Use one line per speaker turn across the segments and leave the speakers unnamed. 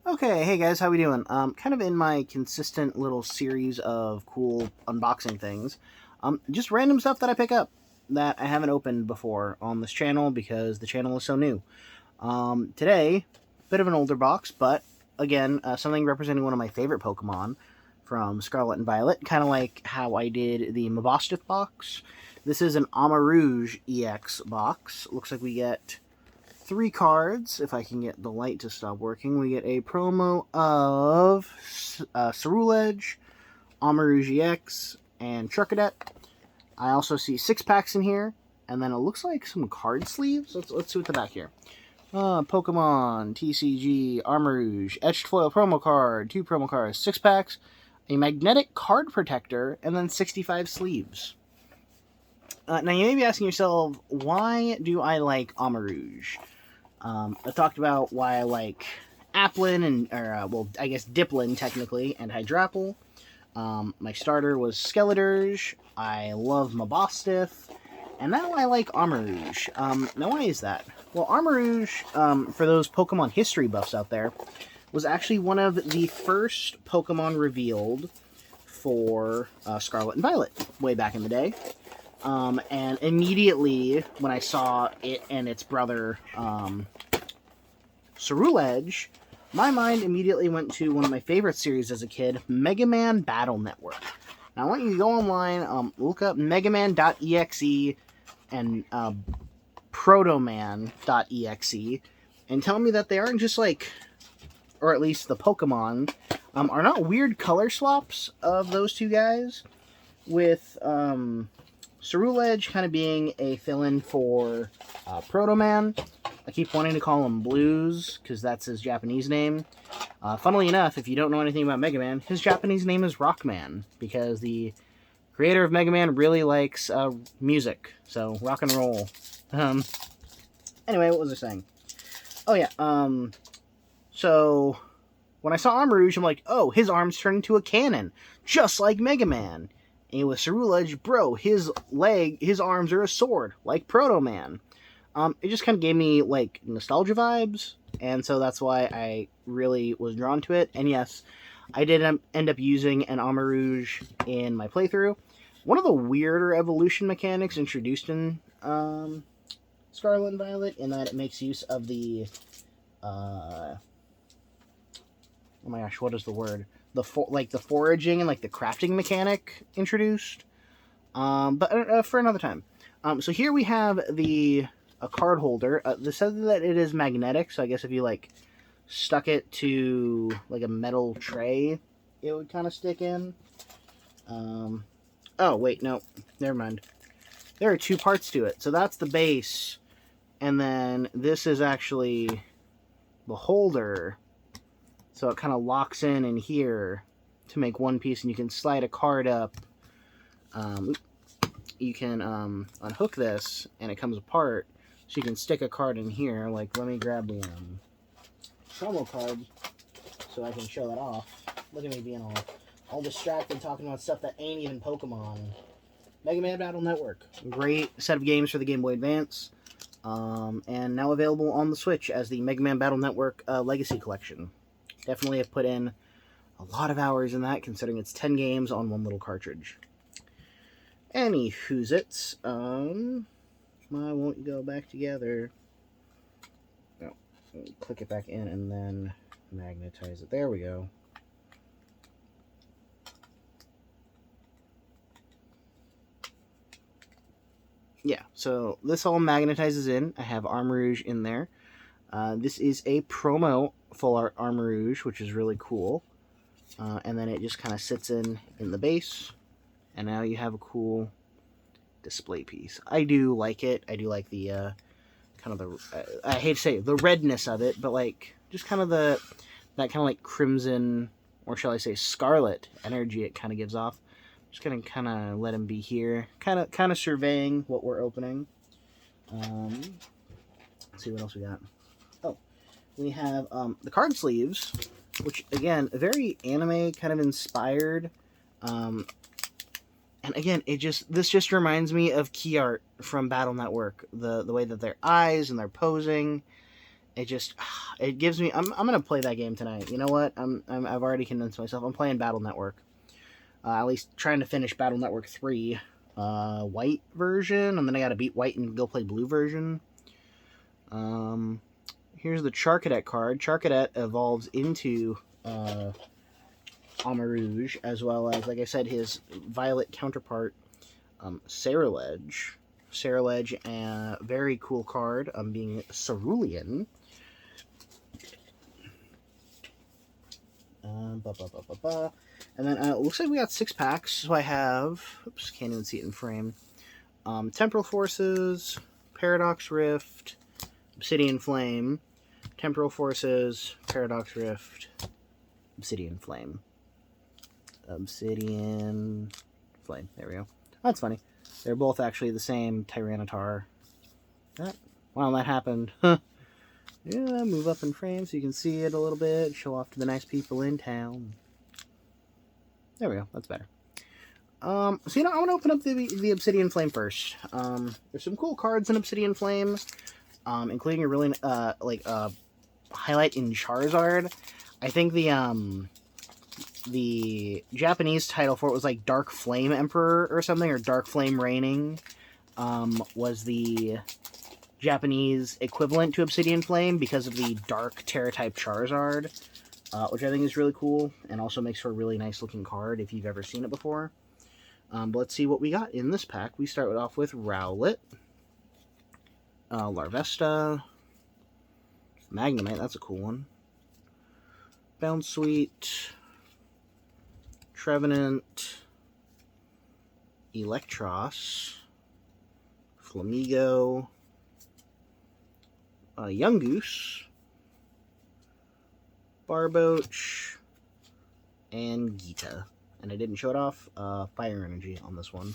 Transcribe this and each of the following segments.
Okay, hey guys, how we doing? Kind of in my consistent little series of cool unboxing things. Just random stuff that I pick up that I haven't opened before on this channel because the channel is so new. Today, bit of an older box, but again, something representing one of my favorite Pokemon from Scarlet and Violet, kind of like how I did the Mabosstiff box. This is an Armarouge EX box. Looks like we get 3 cards. If I can get the light to stop working, we get a promo of Cerulege, Armarouge EX, and Charcadet. I also see 6 packs in here, and then it looks like some card sleeves. Let's see what the back here. Pokemon, TCG, Armarouge, Etched Foil promo card, 2 promo cards, 6 packs, a magnetic card protector, and then 65 sleeves. Now you may be asking yourself, why do I like Armarouge? I talked about why I like Applin I guess Diplin technically, and Hydrapple. My starter was Skeleturge. I love Mabosstiff, and now I like Armarouge. Now why is that? Well, Armarouge, for those Pokemon history buffs out there, was actually one of the first Pokemon revealed for Scarlet and Violet way back in the day. And immediately when I saw it and its brother, Cerulege, my mind immediately went to one of my favorite series as a kid, MegaMan Battle Network. Now I want you to go online, look up MegaMan.exe and Protoman.exe, and tell me that they aren't just like, or at least the Pokemon, are not weird color swaps of those two guys, with Cerulege kind of being a fill-in for Protoman. I keep wanting to call him Blues, because that's his Japanese name. Funnily enough, if you don't know anything about Mega Man, his Japanese name is Rockman, because the creator of Mega Man really likes music, so rock and roll. Anyway, what was I saying? Oh yeah, so when I saw Armarouge, I'm like, oh, his arms turn into a cannon, just like Mega Man. And with Cerulege, bro, his arms are a sword, like Proto Man. It just kind of gave me, like, nostalgia vibes, and so that's why I really was drawn to it. And yes, I did end up using an Armarouge in my playthrough. One of the weirder evolution mechanics introduced in Scarlet and Violet, in that it makes use of the, oh my gosh, what is the word? The foraging and like the crafting mechanic introduced. But for another time. So here we have a card holder. This says that it is magnetic, so I guess if you like stuck it to like a metal tray, it would kind of stick in. Oh wait, no, never mind. There are 2 parts to it. So that's the base, and then this is actually the holder. So it kind of locks in here to make one piece, and you can slide a card up. You can unhook this, and it comes apart, so you can stick a card in here. Like, let me grab the promo card so I can show that off. Look at me being all distracted talking about stuff that ain't even Pokemon. Mega Man Battle Network. Great set of games for the Game Boy Advance. And now available on the Switch as the Mega Man Battle Network Legacy Collection. Definitely have put in a lot of hours in that, considering it's 10 games on one little cartridge. Anywhoozits, why won't you go back together? No, click it back in and then magnetize it. There we go. Yeah, so this all magnetizes in. I have Armarouge in there. This is a promo full art Armarouge, which is really cool. And then it just kind of sits in the base. And now you have a cool display piece. I do like it. I do like the kind of the I hate to say it, the redness of it, but like just kind of that kind of like crimson, or shall I say scarlet energy it kind of gives off. Just gonna kind of let him be here, kind of surveying what we're opening. Let's see what else we got. Oh, we have the card sleeves, which again very anime kind of inspired. And again, this just reminds me of key art from Battle Network. The way that their eyes and their posing, it just, it gives me, I'm going to play that game tonight. You know what? I've already convinced myself. I'm playing Battle Network. At least trying to finish Battle Network 3, white version, and then I gotta beat white and go play blue version. Here's the Charcadet card. Charcadet evolves into Armarouge, as well as, like I said, his violet counterpart, Ceruledge. Ceruledge, a very cool card, being Cerulean. And then it looks like we got 6 packs. So I have, oops, can't even see it in frame. Temporal Forces, Paradox Rift, Obsidian Flame, Temporal Forces, Paradox Rift, Obsidian Flame. Obsidian Flame. There we go. That's funny. They're both actually the same Tyranitar. Wow, that happened. Yeah, move up in frame so you can see it a little bit. Show off to the nice people in town. There we go. That's better. So, you know, I want to open up the Obsidian Flame first. There's some cool cards in Obsidian Flame, including a really, highlight in Charizard. I think the Japanese title for it was, like, Dark Flame Emperor or something, or Dark Flame Reigning, was the Japanese equivalent to Obsidian Flame because of the Dark Terra-type Charizard, which I think is really cool, and also makes for a really nice-looking card if you've ever seen it before. But let's see what we got in this pack. We start off with Rowlet, Larvesta, Magnemite, that's a cool one, Bounsweet, Trevenant, Electros, Flamigo, Yungoos, Barboach, and Gita. And I didn't show it off. Fire Energy on this one.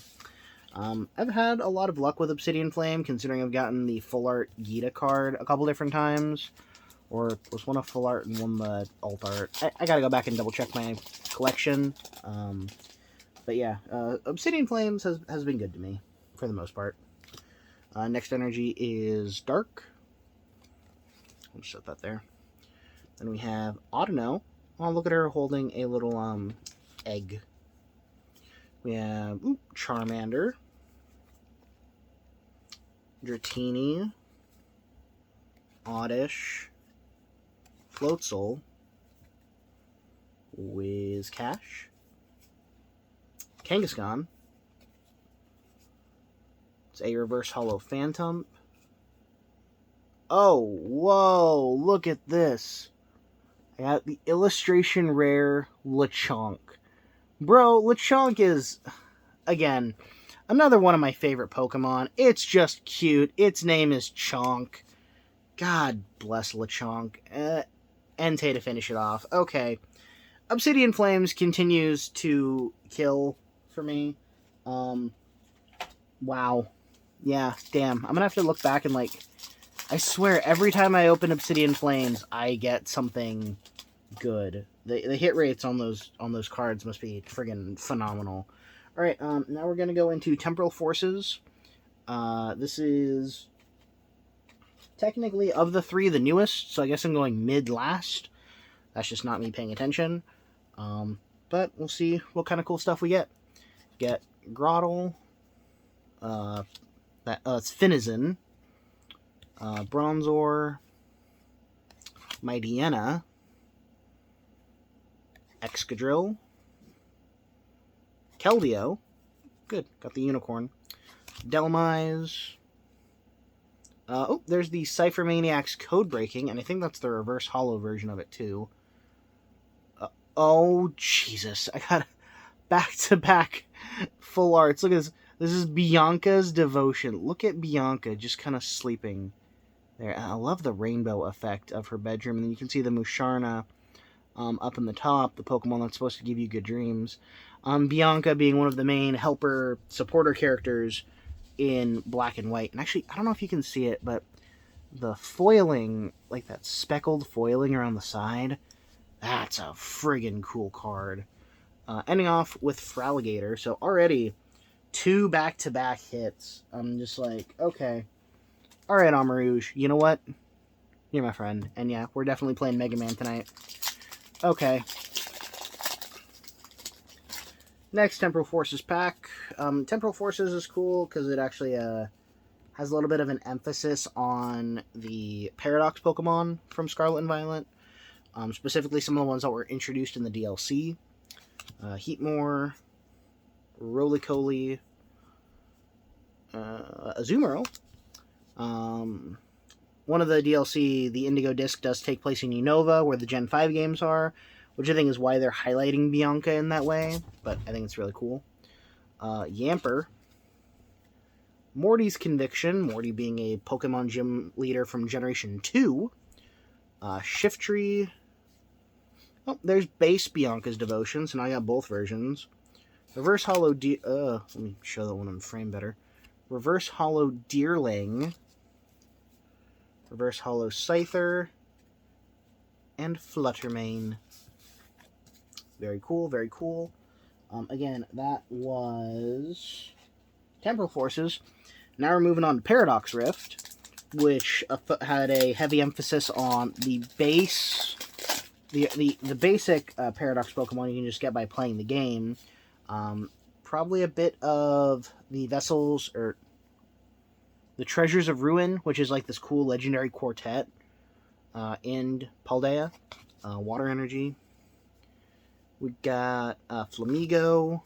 I've had a lot of luck with Obsidian Flame, considering I've gotten the Full Art Gita card a couple different times. Or was one a Full Art and one the Alt Art. I gotta go back and double check my collection. But yeah, Obsidian Flames has been good to me, for the most part. Next energy is Dark. I'll just set that there. Then we have Audino. Oh, look at her holding a little egg. We have Charmander, Dratini, Oddish, Floatzel, Whiscash, Kangaskhan. It's a reverse holo Phantom. Oh, whoa, look at this. I got the illustration rare Lechonk. Bro, Lechonk is, again, another one of my favorite Pokemon. It's just cute. Its name is Chonk. God bless Lechonk. Entei to finish it off. Okay. Obsidian Flames continues to kill for me. Wow. Yeah, damn. I'm gonna have to look back and, like, I swear, every time I open Obsidian Flames, I get something good. The hit rates on those cards must be friggin' phenomenal. Alright, now we're gonna go into Temporal Forces. This is technically, of the 3, the newest, so I guess I'm going mid-last. That's just not me paying attention. But we'll see what kind of cool stuff we get. Get Grottle. It's Finizen. Bronzor, Mightyena, Excadrill, Keldeo, good, got the Unicorn, Dhelmise, there's the Cypher Maniac's Code Breaking, and I think that's the reverse holo version of it, too. Oh, Jesus, I got back-to-back full arts. Look at this. This is Bianca's Devotion. Look at Bianca just kind of sleeping there. I love the rainbow effect of her bedroom. And then you can see the Musharna up in the top, the Pokemon that's supposed to give you good dreams. Bianca being one of the main helper supporter characters in Black and White. And actually, I don't know if you can see it, but the foiling, like that speckled foiling around the side, that's a friggin' cool card. Ending off with Fraligator. So already 2 back-to-back hits. I'm just like, okay. Alright, Armarouge, you know what? You're my friend. And yeah, we're definitely playing Mega Man tonight. Okay. Next, Temporal Forces pack. Temporal Forces is cool because it actually has a little bit of an emphasis on the Paradox Pokemon from Scarlet and Violet. Specifically, some of the ones that were introduced in the DLC. Heatmore, Roly-Coly, Azumarill. One of the DLC, the Indigo Disc, does take place in Unova, where the Gen 5 games are, which I think is why they're highlighting Bianca in that way, but I think it's really cool. Yamper. Morty's Conviction, Morty being a Pokemon gym leader from Generation 2. Shiftry. Oh, there's base Bianca's Devotion, so now I got both versions. Reverse Hollow let me show that one in frame better. Reverse Hollow Deerling. Reverse Hollow Scyther. And Fluttermane. Very cool, very cool. Again, that was Temporal Forces. Now we're moving on to Paradox Rift, which had a heavy emphasis on the base, the basic Paradox Pokemon you can just get by playing the game. Probably a bit of the Vessels, or the Treasures of Ruin, which is like this cool legendary quartet, and Paldea, Water Energy. We got Flamigo,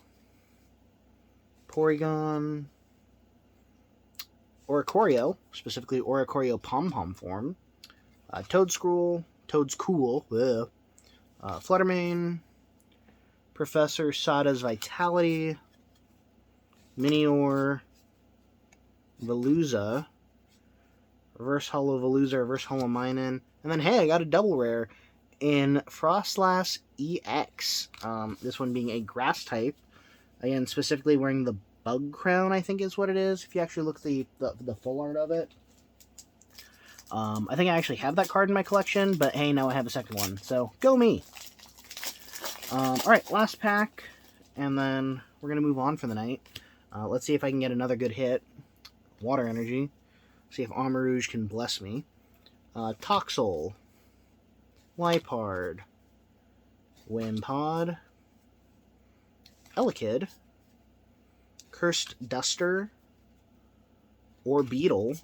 Porygon, Oricorio, specifically Oricorio Pom-Pom form, Toedscool, Fluttermane, Professor Sada's Vitality, Minior, Veluza, Reverse Hollow Veluza, Reverse Hollow Minun, and then, hey, I got a double rare in Frostlass EX. This one being a Grass type. Again, specifically wearing the Bug Crown, I think is what it is, if you actually look at the full art of it. I think I actually have that card in my collection, but hey, now I have a second one, so go me! Alright, last pack, and then we're going to move on for the night. Let's see if I can get another good hit. Water Energy. See if Armarouge can bless me. Toxel. Liepard. Wimpod. Elekid. Cursed Duster. Orbeetle.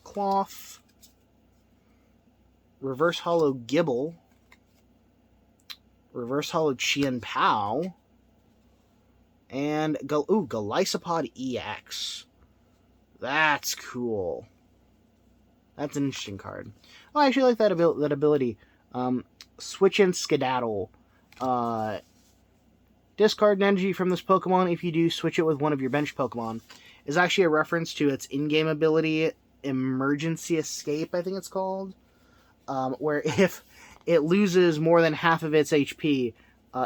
Cloth. Reverse Hollow Gibble. Reverse Hollow Chien Pao. And Golisopod EX. That's cool. That's an interesting card. Oh, I actually like that ability. Switch and Skedaddle. Discard an energy from this Pokemon. If you do, switch it with one of your bench Pokemon. Is actually a reference to its in-game ability, Emergency Escape, I think it's called. Where if it loses more than half of its HP,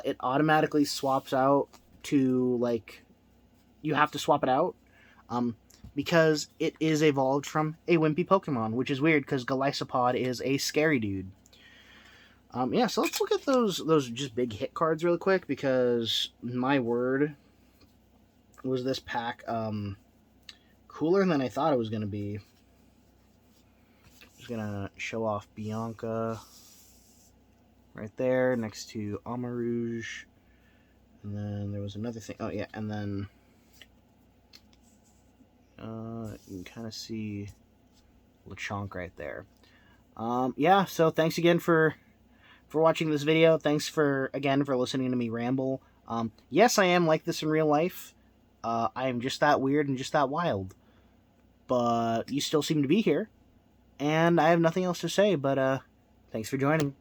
it automatically swaps out to, like, you have to swap it out. Because it is evolved from a wimpy Pokemon, which is weird because Golisopod is a scary dude. Yeah, so let's look at those just big hit cards really quick, because my word, was this pack cooler than I thought it was going to be. Just going to show off Bianca right there next to Armarouge. And then there was another thing. Oh, yeah, and then you can kind of see Lechonk right there. Yeah, so thanks again for watching this video. Thanks again for listening to me ramble. Yes, I am like this in real life. I am just that weird and just that wild. But you still seem to be here. And I have nothing else to say, but thanks for joining.